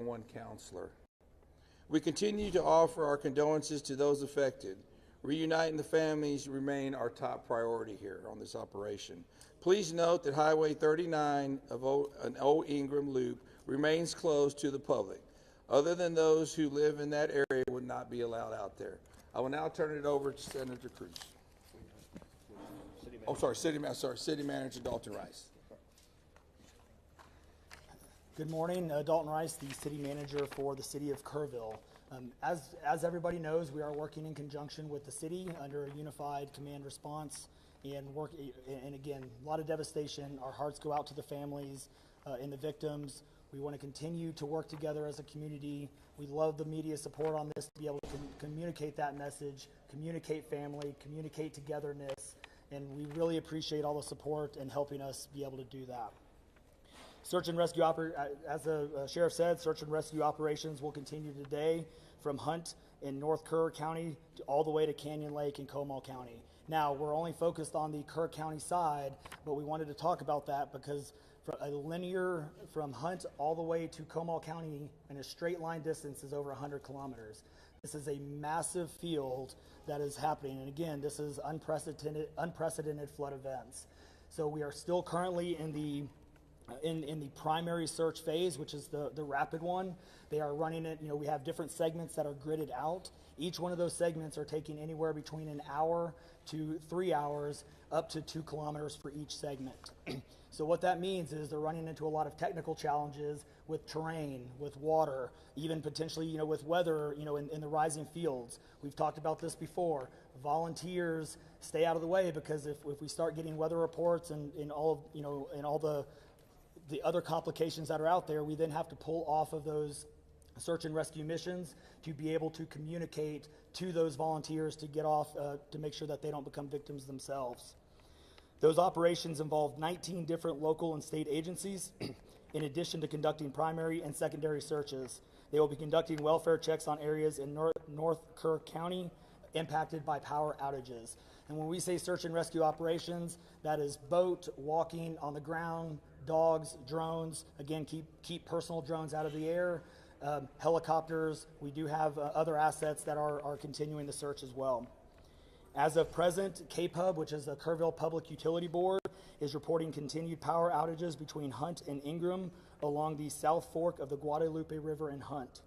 one counselor. We continue to offer our condolences to those affected. Reuniting the families remain our top priority here on this operation. Please note that Highway 39 of an Old Ingram Loop remains closed to the public. Other than those who live in that area would not be allowed out there. I will now turn it over to Senator Cruz. City Manager Dalton Rice. Good morning, Dalton Rice, the City Manager for the City of Kerrville. As everybody knows, we are working in conjunction with the city under a unified command response and again, a lot of devastation. Our hearts go out to the families and the victims. We want to continue to work together as a community. We love the media support on this to be able to communicate that message, communicate family, communicate togetherness, and we really appreciate all the support and helping us be able to do that. Search and rescue, as the sheriff said, search and rescue operations will continue today from Hunt in North Kerr County all the way to Canyon Lake in Comal County. Now, we're only focused on the Kerr County side, but we wanted to talk about that because a linear from Hunt all the way to Comal County in a straight line distance is over 100 kilometers. This is a massive field that is happening, and again, this is unprecedented flood events. So we are still currently in the primary search phase, which is the rapid one. They are running it, we have different segments that are gridded out. Each one of those segments are taking anywhere between an hour to 3 hours, up to 2 kilometers for each segment. So what that means is they're running into a lot of technical challenges with terrain, with water, even potentially, with weather, in the rising fields. We've talked about this before. Volunteers stay out of the way because if we start getting weather reports and all the other complications that are out there, we then have to pull off of those search and rescue missions to be able to communicate to those volunteers to get off, to make sure that they don't become victims themselves. Those operations involve 19 different local and state agencies, in addition to conducting primary and secondary searches. They will be conducting welfare checks on areas in North Kerr County impacted by power outages. And when we say search and rescue operations, that is boat, walking, on the ground, dogs, drones. Again, keep personal drones out of the air. Helicopters. We do have other assets that are continuing the search as well. As of present, KPUB, which is the Kerrville Public Utility Board, is reporting continued power outages between Hunt and Ingram along the South Fork of the Guadalupe River in Hunt.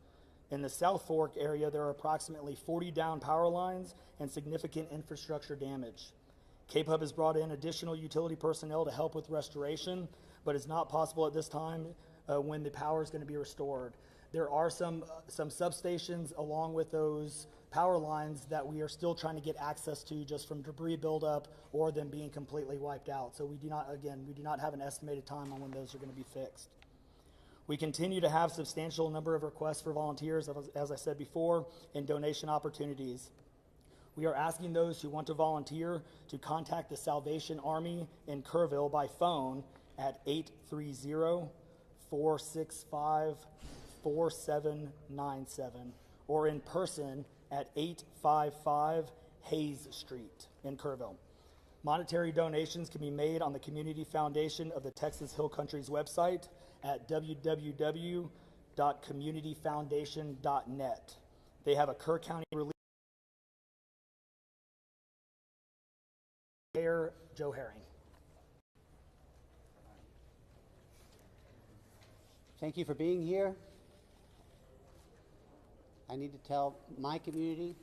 In the South Fork area, there are approximately 40 down power lines and significant infrastructure damage. KPUB has brought in additional utility personnel to help with restoration, but it's not possible at this time when the power is going to be restored. There are some substations along with those power lines that we are still trying to get access to just from debris buildup or them being completely wiped out. So we do not have an estimated time on when those are going to be fixed. We continue to have substantial number of requests for volunteers, as I said before, and donation opportunities. We are asking those who want to volunteer to contact the Salvation Army in Kerrville by phone at 830-465-4797 or in person at 855 Hayes Street in Kerrville. Monetary donations can be made on the Community Foundation of the Texas Hill Country's website at www.communityfoundation.net. They have a Kerr County relief. Mayor Joe Herring. Thank you for being here. I need to tell my community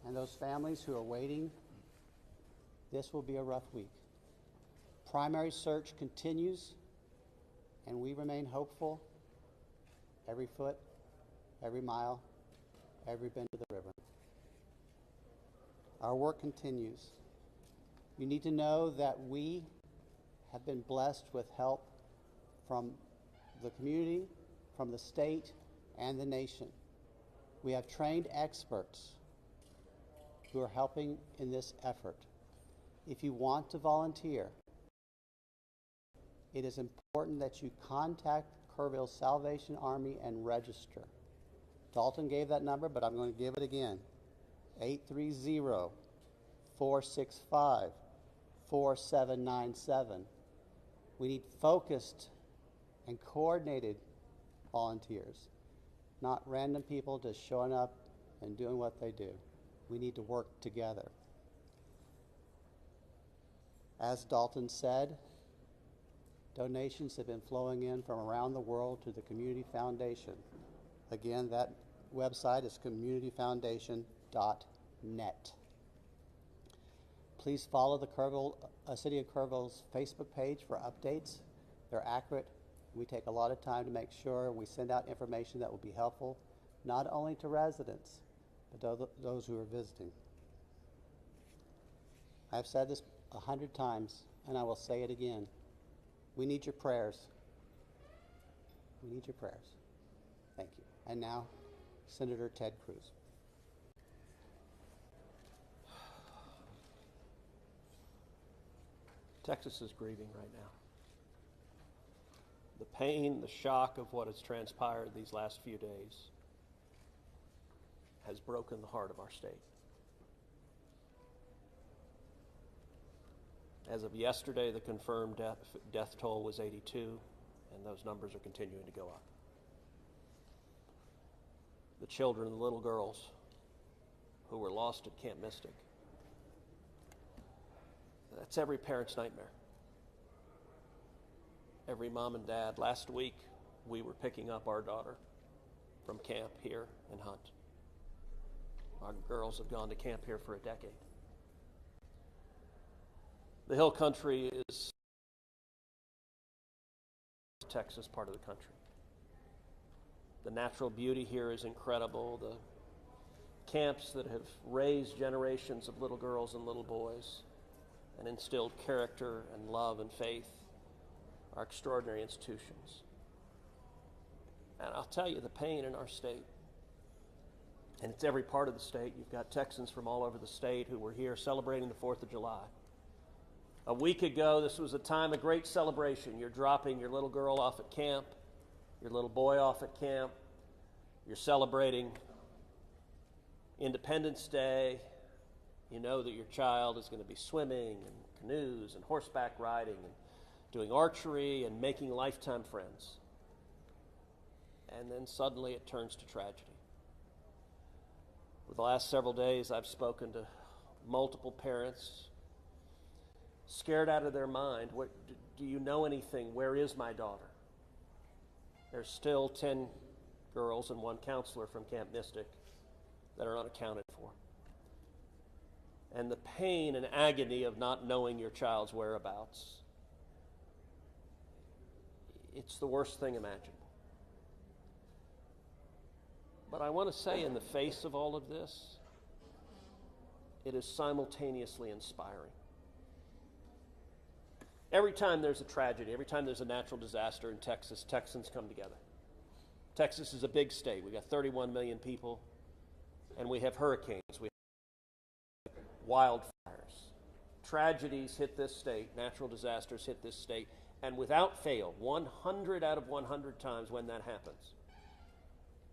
and those families who are waiting, this will be a rough week. Primary search continues, and we remain hopeful every foot, every mile, every bend of the river. Our work continues. You need to know that we have been blessed with help from the community, from the state, and the nation. We have trained experts who are helping in this effort. If you want to volunteer, it is important that you contact Kerrville Salvation Army and register. Dalton gave that number, but I'm going to give it again. 830-465-4797. We need focused and coordinated volunteers, not random people just showing up and doing what they do. We need to work together. As Dalton said, donations have been flowing in from around the world to the Community Foundation. Again, that website is communityfoundation.net. Please follow the City of Kerrville's Facebook page for updates. They're accurate. We take a lot of time to make sure we send out information that will be helpful, not only to residents, but to those who are visiting. I've said this 100 times, and I will say it again. We need your prayers. We need your prayers. Thank you. And now, Senator Ted Cruz. Texas is grieving right now. The pain, the shock of what has transpired these last few days has broken the heart of our state. As of yesterday, the confirmed death toll was 82, and those numbers are continuing to go up. The children, the little girls who were lost at Camp Mystic, that's every parent's nightmare. Every mom and dad. Last week, we were picking up our daughter from camp here in Hunt. Our girls have gone to camp here for a decade. The Hill Country is Texas part of the country. The natural beauty here is incredible. The camps that have raised generations of little girls and little boys and instilled character and love and faith are extraordinary institutions. And I'll tell you, the pain in our state, and it's every part of the state. You've got Texans from all over the state who were here celebrating the 4th of July. A week ago, this was a time of great celebration. You're dropping your little girl off at camp, your little boy off at camp. You're celebrating Independence Day. You know that your child is going to be swimming and canoes and horseback riding and doing archery and making lifetime friends. And then suddenly it turns to tragedy. For the last several days, I've spoken to multiple parents scared out of their mind. Do you know anything? Where is my daughter? There's still 10 girls and 1 counselor from Camp Mystic that are unaccounted for. And the pain and agony of not knowing your child's whereabouts, it's the worst thing imaginable. But I want to say, in the face of all of this, it is simultaneously inspiring. Every time there's a tragedy, every time there's a natural disaster in Texas, Texans come together. Texas is a big state. We've got 31 million people, and we have hurricanes, we have wildfires. Tragedies hit this state, natural disasters hit this state, and without fail, 100 out of 100 times when that happens,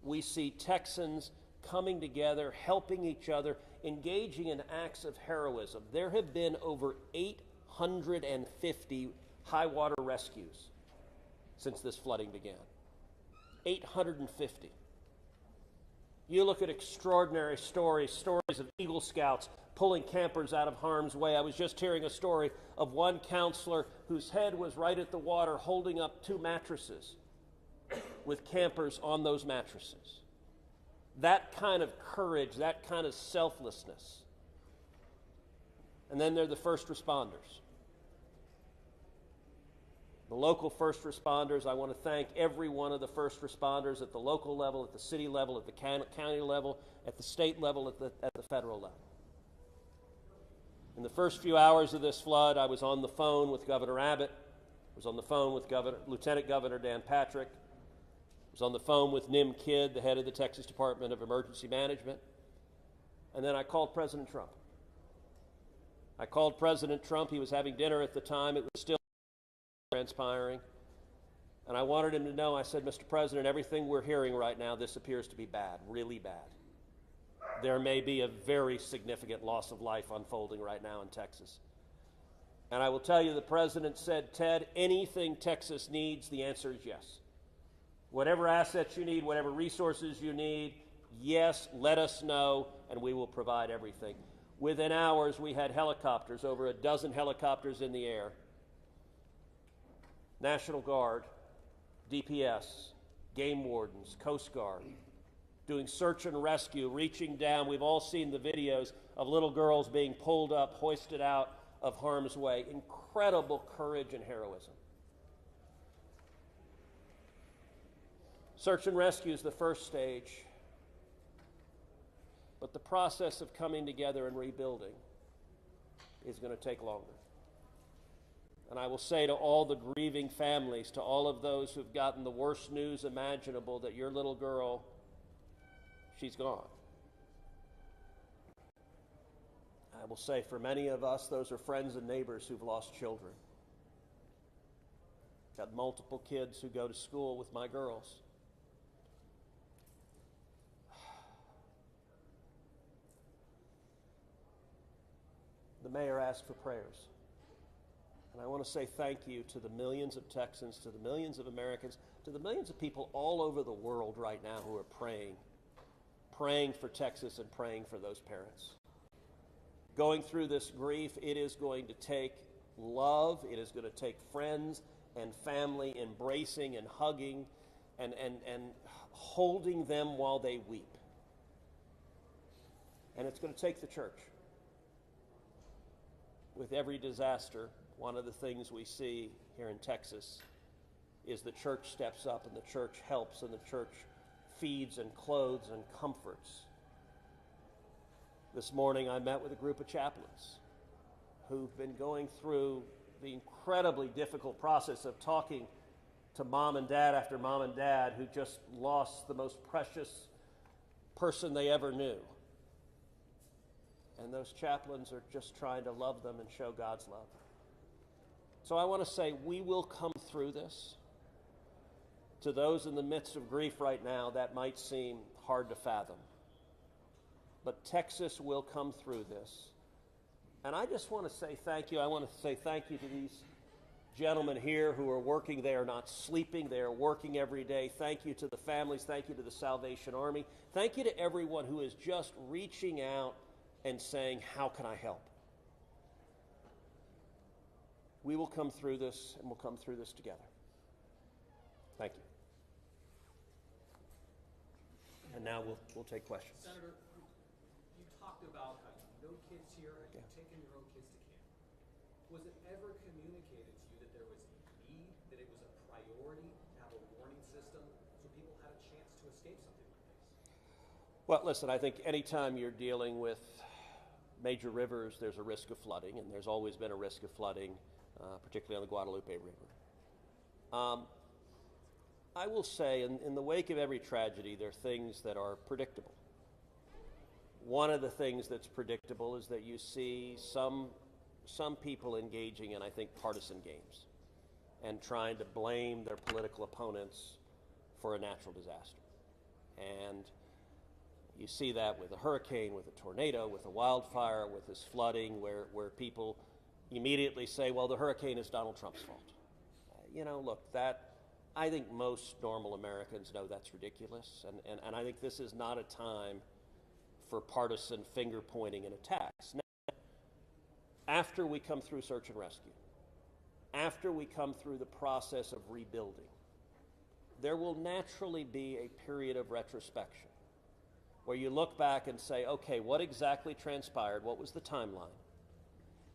we see Texans coming together, helping each other, engaging in acts of heroism. There have been over 850 high water rescues since this flooding began. 850. You look at extraordinary stories of Eagle Scouts pulling campers out of harm's way. I was just hearing a story of one counselor whose head was right at the water holding up 2 mattresses with campers on those mattresses. That kind of courage, that kind of selflessness. And then there are the first responders. The local first responders, I want to thank every one of the first responders at the local level, at the city level, at the county level, at the state level, at the federal level. In the first few hours of this flood, I was on the phone with Governor Abbott. I was on the phone with Lieutenant Governor Dan Patrick. I was on the phone with Nim Kidd, the head of the Texas Department of Emergency Management. And then I called President Trump. I called President Trump. He was having dinner at the time. It was still transpiring. And I wanted him to know, I said, Mr. President, everything we're hearing right now, this appears to be bad, really bad. There may be a very significant loss of life unfolding right now in Texas. And I will tell you, the President said, Ted, anything Texas needs, the answer is yes. Whatever assets you need, whatever resources you need, yes, let us know, and we will provide everything. Within hours, we had helicopters, over a dozen helicopters in the air. National Guard, DPS, game wardens, Coast Guard, doing search and rescue, reaching down. We've all seen the videos of little girls being pulled up, hoisted out of harm's way. Incredible courage and heroism. Search and rescue is the first stage, but the process of coming together and rebuilding is going to take longer. And I will say to all the grieving families, to all of those who've gotten the worst news imaginable, that your little girl, she's gone. I will say for many of us, those are friends and neighbors who've lost children. Got multiple kids who go to school with my girls. The mayor asked for prayers. And I want to say thank you to the millions of Texans, to the millions of Americans, to the millions of people all over the world right now who are praying for Texas and praying for those parents. Going through this grief, it is going to take love, it is going to take friends and family embracing and hugging and holding them while they weep. And it's going to take the church. With every disaster, one of the things we see here in Texas is the church steps up and the church helps and the church feeds and clothes and comforts. This morning I met with a group of chaplains who've been going through the incredibly difficult process of talking to mom and dad after mom and dad who just lost the most precious person they ever knew. And those chaplains are just trying to love them and show God's love. So I want to say we will come through this. To those in the midst of grief right now, that might seem hard to fathom. But Texas will come through this. And I just want to say thank you. I want to say thank you to these gentlemen here who are working. They are not sleeping. They are working every day. Thank you to the families. Thank you to the Salvation Army. Thank you to everyone who is just reaching out and saying, how can I help? We will come through this, and we'll come through this together. Thank you. And now we'll take questions. Senator, you talked about how you know kids here and you've taken your own kids to camp. Was it ever communicated to you that there was a need, that it was a priority to have a warning system so people had a chance to escape something like this? Well, listen, I think anytime you're dealing with major rivers, there's a risk of flooding, and there's always been a risk of flooding, particularly on the Guadalupe River. I will say, in the wake of every tragedy, there are things that are predictable. One of the things that's predictable is that you see some people engaging in, I think, partisan games and trying to blame their political opponents for a natural disaster. And you see that with a hurricane, with a tornado, with a wildfire, with this flooding, where people immediately say, well, the hurricane is Donald Trump's fault. Look, I think most normal Americans know that's ridiculous, and I think this is not a time for partisan finger-pointing and attacks. Now, after we come through search and rescue, after we come through the process of rebuilding, there will naturally be a period of retrospection where you look back and say, okay, what exactly transpired? What was the timeline?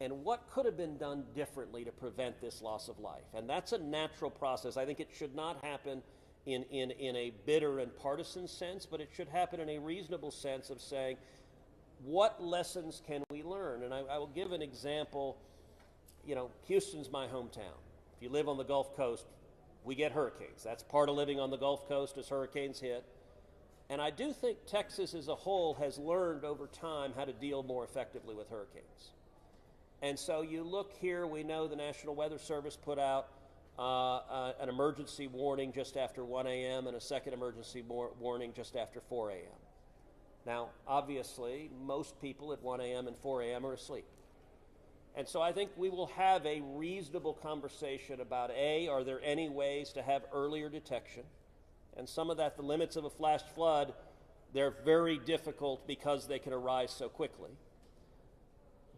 And what could have been done differently to prevent this loss of life? And that's a natural process. I think it should not happen in a bitter and partisan sense, but it should happen in a reasonable sense of saying, what lessons can we learn? And I will give an example. Houston's my hometown. If you live on the Gulf Coast, we get hurricanes. That's part of living on the Gulf Coast as hurricanes hit. And I do think Texas as a whole has learned over time how to deal more effectively with hurricanes. And so you look here, we know the National Weather Service put out an emergency warning just after 1 a.m. and a second emergency warning just after 4 a.m. Now, obviously, most people at 1 a.m. and 4 a.m. are asleep. And so I think we will have a reasonable conversation about, A, are there any ways to have earlier detection? And some of that, the limits of a flash flood, they're very difficult because they can arise so quickly.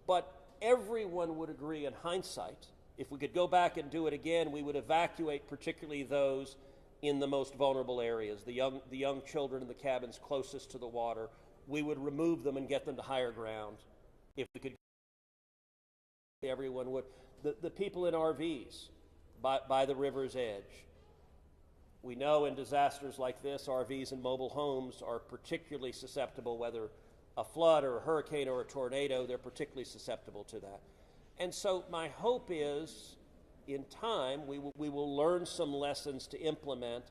But everyone would agree in hindsight, if we could go back and do it again, we would evacuate particularly those in the most vulnerable areas, the young children in the cabins closest to the water. We would remove them and get them to higher ground. If we could, everyone would. The people in RVs by the river's edge. We know in disasters like this, RVs and mobile homes are particularly susceptible, whether a flood or a hurricane or a tornado, they're particularly susceptible to that. And so my hope is, in time, we will learn some lessons to implement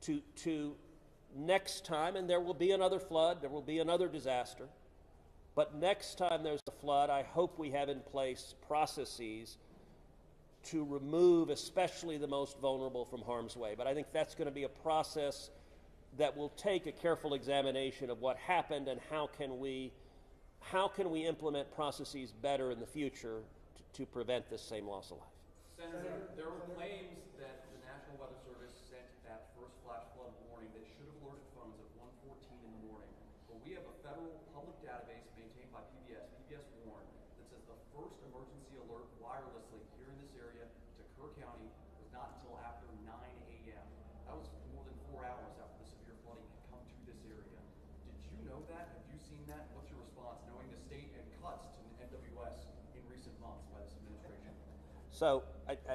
to next time, and there will be another flood, there will be another disaster, but next time there's a flood, I hope we have in place processes to remove especially the most vulnerable from harm's way. But I think that's going to be a process that will take a careful examination of what happened and how can we implement processes better in the future to prevent this same loss of life. Senator, there were claims that the National Weather Service sent that first flash flood warning that should have alerted phones at 1:14 in the morning. But we have a federal public database maintained by PBS Warn, that says the first emergency alert wirelessly here in this area to Kerr County was not until after 9 a.m. That was more than 4 hours after the severe flooding had come to this area. Did you know that? Have you seen that? What's your response, knowing the state and cuts to NWS in recent months by this administration? So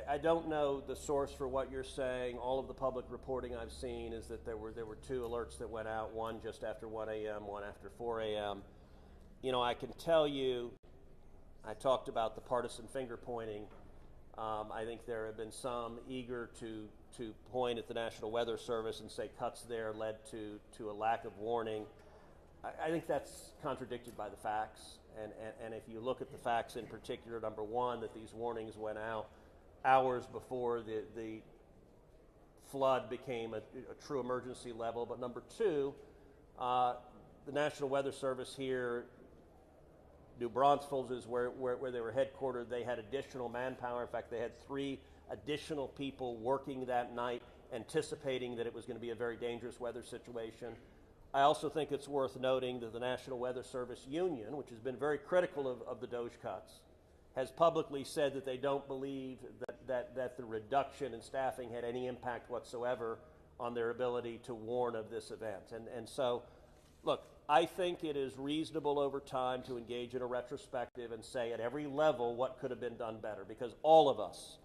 I don't know the source for what you're saying. All of the public reporting I've seen is that there were two alerts that went out, one just after 1 a.m., one after 4 a.m. You know, I can tell you, I talked about the partisan finger pointing. I think there have been some eager to point at the National Weather Service and say cuts there led to a lack of warning. I think that's contradicted by the facts. And if you look at the facts in particular, number one, that these warnings went out hours before the flood became a true emergency level. But number two, the National Weather Service here, New Braunfels is where they were headquartered. They had additional manpower. In fact, they had 3 additional people working that night, anticipating that it was going to be a very dangerous weather situation. I also think it's worth noting that the National Weather Service Union, which has been very critical of the DOGE cuts, has publicly said that they don't believe that the reduction in staffing had any impact whatsoever on their ability to warn of this event. And so, look, I think it is reasonable over time to engage in a retrospective and say at every level what could have been done better, because all of us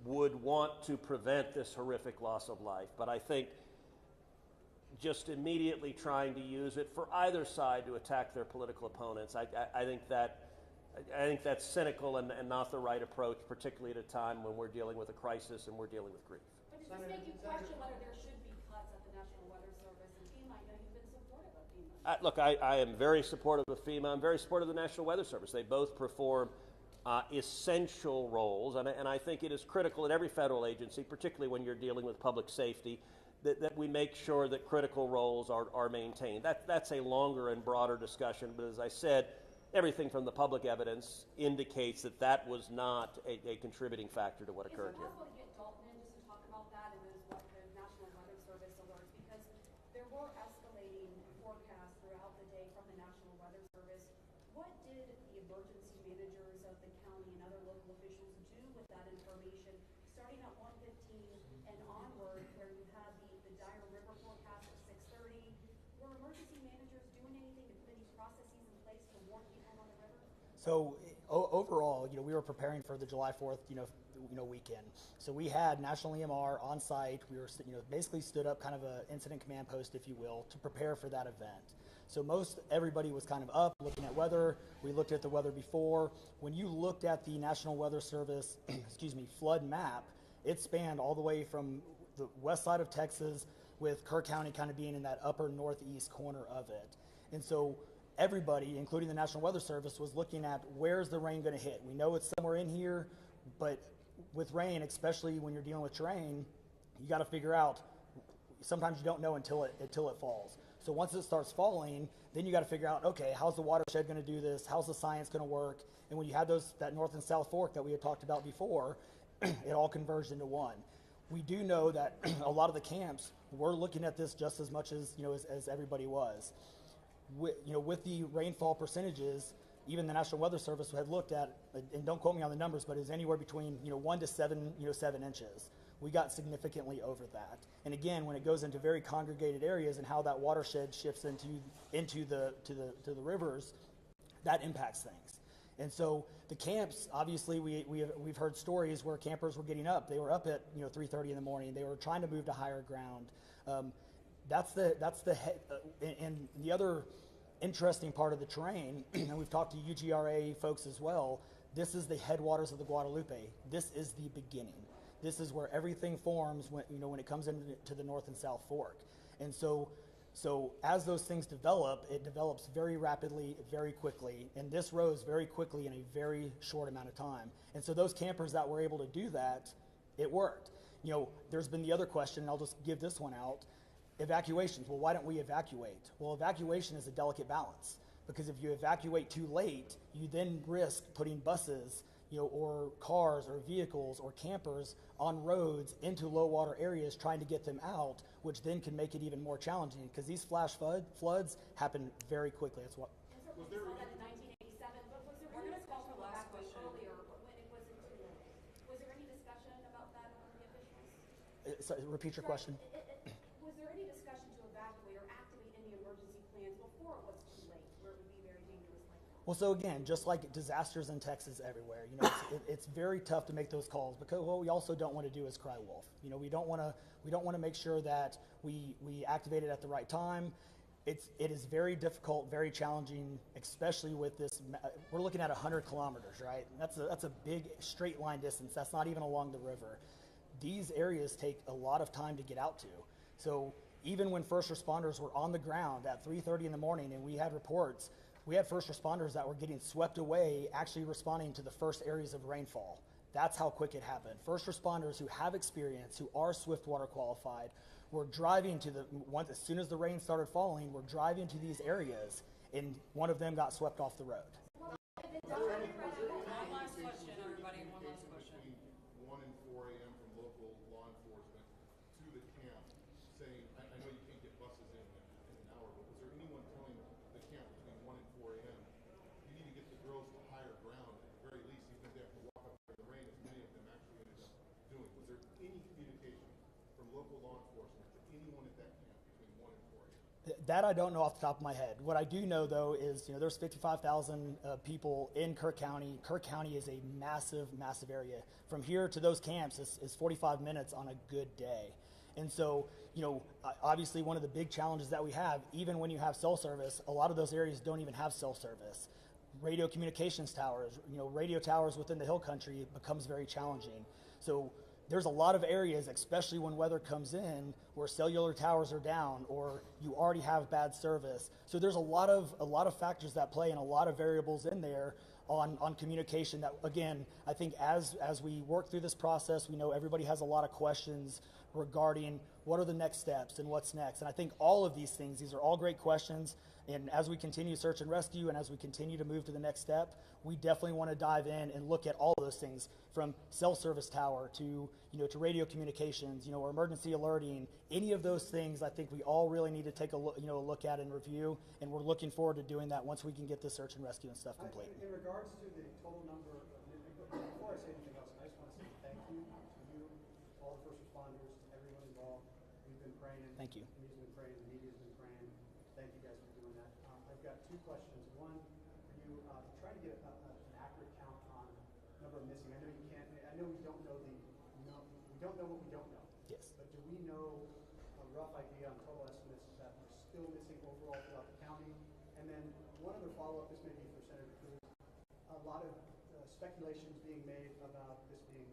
would want to prevent this horrific loss of life. But I think just immediately trying to use it for either side to attack their political opponents, I think that's cynical and not the right approach, particularly at a time when we're dealing with a crisis and we're dealing with grief. But does this make you question whether there should be cuts at the National Weather Service and FEMA? I know you've been supportive of FEMA. Look, I am very supportive of FEMA. I'm very supportive of the National Weather Service. They both perform essential roles, and I think it is critical at every federal agency, particularly when you're dealing with public safety, that we make sure that critical roles are maintained. That's a longer and broader discussion, but as I said, everything from the public evidence indicates that was not a contributing factor to what occurred here. Is it possible to get Dalton in just to talk about that and what the National Weather Service alerts? Because there were escalating forecasts throughout the day from the National Weather Service. What did the emergency managers of the county and other local officials do with that information, starting at 1:15 and onward, where you had the dire river forecast at 6:30? Were emergency managers doing anything to put these processes in place to warn people on the river? So overall, we were preparing for the July 4th, weekend. So we had National EMR on site. We were, basically stood up kind of a incident command post, if you will, to prepare for that event. So everybody was kind of up looking at weather. We looked at the weather before. When you looked at the National Weather Service, flood map, it spanned all the way from the west side of Texas, with Kerr County kind of being in that upper northeast corner of it. And so everybody, including the National Weather Service, was looking at where's the rain going to hit. We know it's somewhere in here, but with rain, especially when you're dealing with terrain, you got to figure out, sometimes you don't know until it falls. So once it starts falling, then you got to figure out, okay, how's the watershed going to do this? How's the science going to work? And when you had that north and south fork that we had talked about before, it all converged into one. We do know that a lot of the camps were looking at this just as much as, as everybody was. With the rainfall percentages, even the National Weather Service had looked at, and don't quote me on the numbers, but it's anywhere between 1 to 7 inches. We got significantly over that. And again, when it goes into very congregated areas and how that watershed shifts into the rivers, that impacts things. And so the camps, obviously, we've heard stories where campers were getting up. They were up at 3:30 in the morning. They were trying to move to higher ground. And the other interesting part of the terrain, and we've talked to UGRA folks as well. This is the headwaters of the Guadalupe. This is the beginning. This is where everything forms when it comes into the North and South Fork. And so as those things develop, it develops very rapidly, very quickly, and this rose very quickly in a very short amount of time. And so those campers that were able to do that, it worked. There's been the other question, and I'll just give this one out. Evacuations. Well, why don't we evacuate? Well, evacuation is a delicate balance, because if you evacuate too late, you then risk putting buses, or cars or vehicles or campers on roads into low water areas trying to get them out, which then can make it even more challenging, because these flash floods happen very quickly. That's what. Was there any discussion about that among the officials? So, repeat your question. Was there any discussion to evacuate or activate any emergency plans before it was too late, where it would be very dangerous like that? Well, so again, just like disasters in Texas everywhere, it's very tough to make those calls, because what we also don't want to do is cry wolf. We don't want to make sure that we activate it at the right time. It is very difficult, very challenging, especially with this. We're looking at 100 kilometers, right? That's a big straight line distance. That's not even along the river. These areas take a lot of time to get out to. So even when first responders were on the ground at 3:30 in the morning, and we had reports, we had first responders that were getting swept away, actually responding to the first areas of rainfall. That's how quick it happened. First responders who have experience, who are Swiftwater qualified, were driving as soon as the rain started falling, were driving to these areas, and one of them got swept off the road. One last question, everybody. One last question. 1 and 4 a.m. from local law enforcement to the camp, saying, I know you can't get buses in an hour, but was there anyone telling the camp between 1 and 4 a.m. you need to get the girls to higher ground at the very least, even if they have to walk up in the rain, as many of them actually ended up doing? Was there any communication from local law enforcement to anyone at that camp between 1 and 4 a.m.? That I don't know off the top of my head. What I do know, though, is there's 55,000 people in Kerr County. Kerr County is a massive, massive area. From here to those camps is 45 minutes on a good day. And so, obviously one of the big challenges that we have, even when you have cell service, a lot of those areas don't even have cell service. Radio communications towers, radio towers within the hill country becomes very challenging. So there's a lot of areas, especially when weather comes in, where cellular towers are down or you already have bad service. So there's a lot of factors that play and a lot of variables in there on communication that, again, I think as we work through this process, we know everybody has a lot of questions regarding what are the next steps and what's next. And I think all of these things, these are all great questions. And as we continue search and rescue and as we continue to move to the next step, we definitely want to dive in and look at all of those things, from cell service tower to radio communications, or emergency alerting. Any of those things, I think we all really need to take a look at and review. And we're looking forward to doing that once we can get the search and rescue and stuff complete. In regards to the total number, before I say anything else, I just want to say thank you to you, all the first responders, everyone involved. We've been praying. Thank you. We've been praying. The media's been praying. Thank you guys for doing that. I've got two questions. One, for you, to try to get an accurate count on number of missing. I know you can't. I know we don't know we don't know what we don't know. Yes. But do we know a rough idea on total estimates that are still missing overall throughout the county? And then one other follow-up. This may be for Senator Cruz. A lot of speculations being made about this being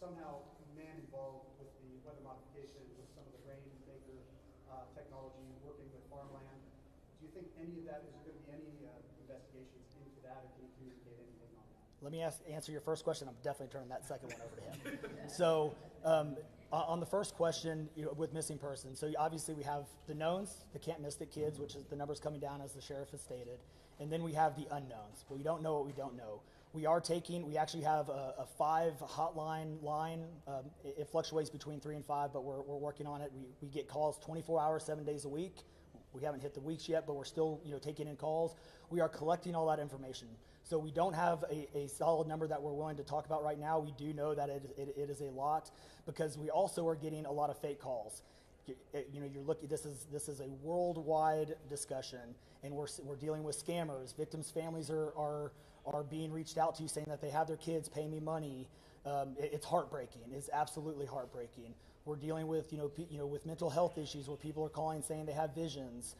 somehow man involved with the weather modification, with some of the rainmaker technology, working with farmland. Do you think any of that, is there going to be any investigations into that, or can you communicate anything on that? Let me answer your first question. I'm definitely turning that second one over to him. So on the first question, with missing persons, so obviously we have the knowns, the can't miss it kids, which is the numbers coming down as the sheriff has stated, and then we have the unknowns. We don't know what we don't know. We actually have a 5 hotline line. It fluctuates between 3 and 5, but we're working on it. We get calls 24 hours, 7 days a week. We haven't hit the weeks yet, but we're still, taking in calls. We are collecting all that information. So we don't have a solid number that we're willing to talk about right now. We do know that it is a lot, because we also are getting a lot of fake calls. You're looking. This is a worldwide discussion, and we're dealing with scammers. Victims' families are being reached out to, saying that they have their kids, pay me money. It's heartbreaking. It's absolutely heartbreaking. We're dealing with with mental health issues, where people are calling saying they have visions.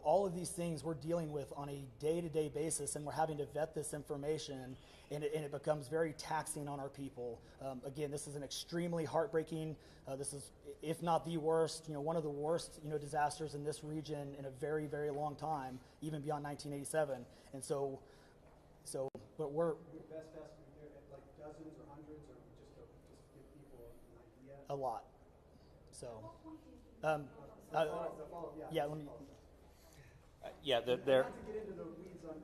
All of these things we're dealing with on a day-to-day basis, and we're having to vet this information, and it becomes very taxing on our people. Again, this is an extremely heartbreaking. This is, if not the worst, one of the worst, disasters in this region in a very, very long time, even beyond 1987. And so, but we're Your best estimate here, at like dozens or hundreds, or just to give people an idea? a lot. So, Yeah, let me. Yeah, Not to get into the weeds on,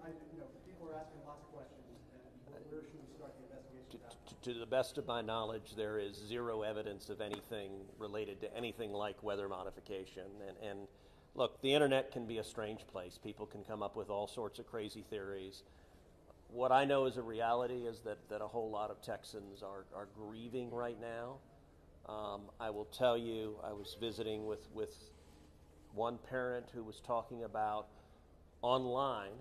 people are asking lots of questions, and where should we start the investigation? to the best of my knowledge, there is zero evidence of anything related to anything like weather modification. And look, the internet can be a strange place. People can come up with all sorts of crazy theories. What I know is a reality is that a whole lot of Texans are grieving right now. I will tell you, I was visiting with one parent who was talking about online,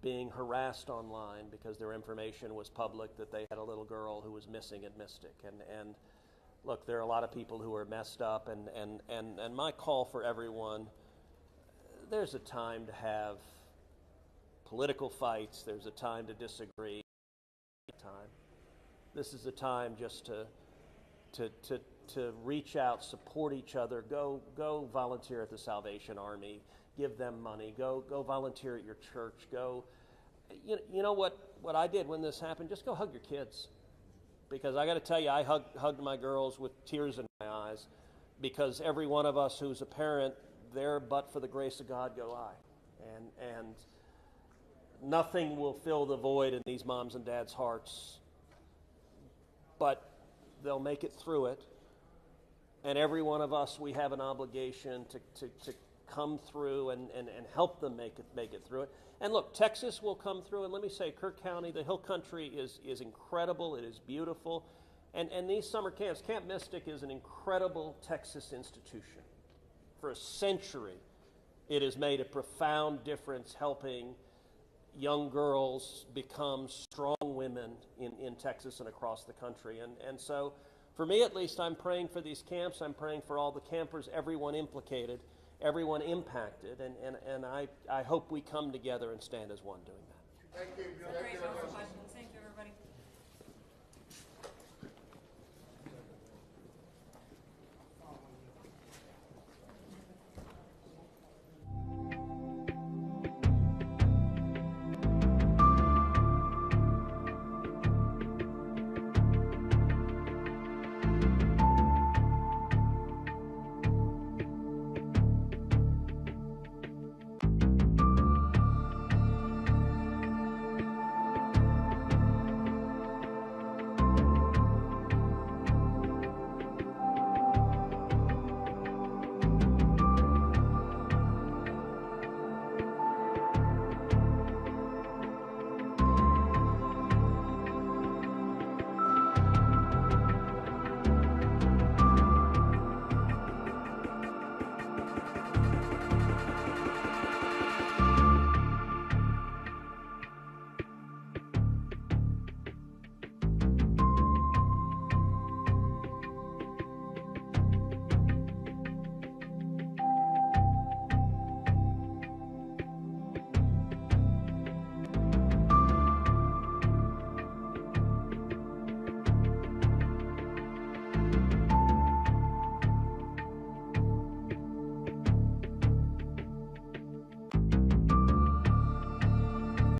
being harassed online because their information was public, that they had a little girl who was missing at Mystic. And look, there are a lot of people who are messed up, and my call for everyone, there's a time to have political fights, there's a time to disagree. This is a time just to reach out, support each other, go volunteer at the Salvation Army, give them money, go volunteer at your church, you know what I did when this happened? Just go hug your kids. Because I got to tell you, I hugged my girls with tears in my eyes, because every one of us who's a parent, there but for the grace of God go I. And nothing will fill the void in these moms and dads' hearts, but they'll make it through it. And every one of us, we have an obligation to come through and help them make it through it. And look, Texas will come through, and let me say, Kerr County, the Hill Country is incredible. It is beautiful. And these summer camps, Camp Mystic is an incredible Texas institution. For a century, it has made a profound difference helping young girls become strong women in Texas and across the country. And so, for me at least, I'm praying for these camps. I'm praying for all the campers, everyone implicated, everyone impacted, and I hope we come together and stand as one doing that. Thank you. Great, no more questions.